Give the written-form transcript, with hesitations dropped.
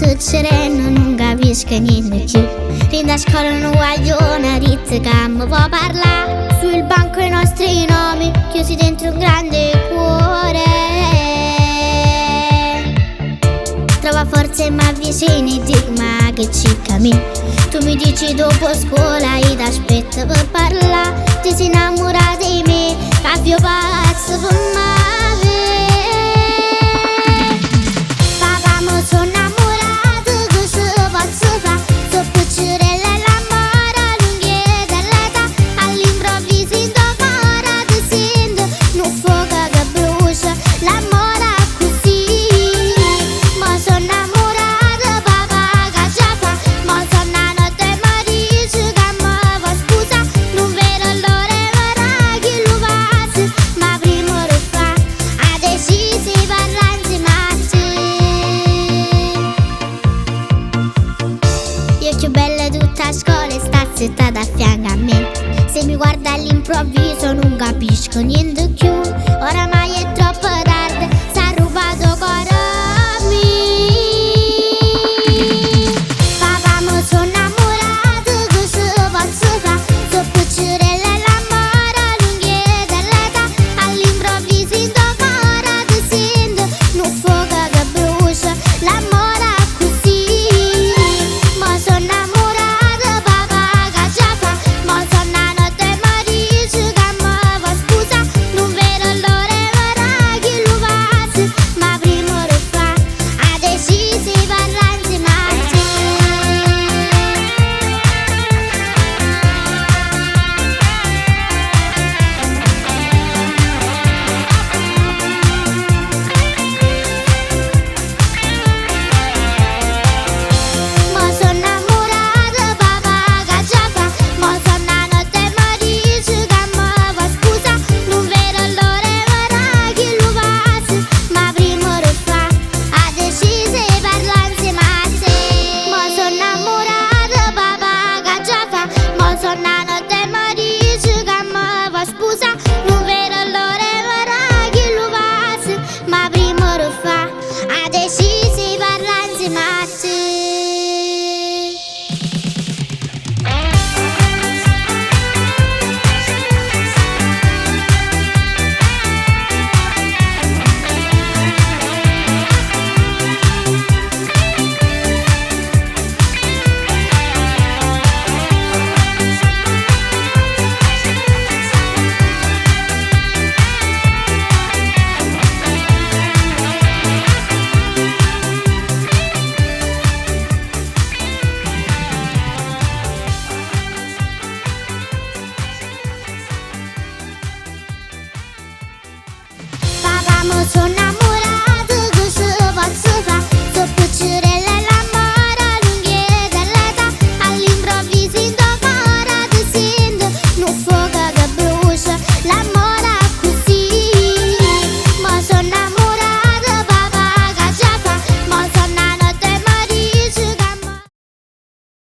succedendo, non capisco niente più. Rindo a scuola non voglio una rizza che mi può parlare. Sul banco i nostri nomi, chiusi dentro un grande cuore. Trova forza e mi avvicini e dico ma che ci cammini. Tu mi dici dopo scuola io ti aspetto per parlare. Ti sei innamorata di me, cambio pazzo per me. Papà mi sono innamorato, cosa posso fare? So piacere l'amore, lunghie dell'età. All'improvviso in tuo cuore ti sento un fuoco che brucia l'amore così. Mi sono innamorata, papà che già fa. Mi sono una notte e mi dice che mi vuoi scusa. Non vedo l'ora e vorrà che lo passi, ma prima lo fa. Ha deciso di parlare insieme a te. Io più bella di tutta la scuola sta settata a fianco a me. Se mi guarda all'improvviso non capisco niente più. Oramai è troppo tardi, s'ha rubato cuore mio. Papà mi sono innamorato, cosa posso fare? So piacere l'amore, lunghie dell'età. All'improvviso in tuo cuore ti sento un fuoco che brucia l'amore così. Mi sono innamorata, papà che già fa. Mi sono una notte e mi dice che mi vuoi scusa. Non vedo l'ora e vorrà che lo passi, ma prima lo fa. Ha deciso di parlare insieme a te. Mi sono innamorata, papà che già fa. Mi sono una notte e mi dice che mi vuoi scusa. Non vedo l'ora e vorrà che lo passi, ma prima lo fa. Ha deciso di parlare insieme a te. Mi sono innamorata, papà che già fa. Mi sono una notte e mi dice che mi vuoi scusa. Non vedo l'ora e vorrà che lo passi, ma prima lo fa. Ha deciso di parlare insieme a te. Papà mi sono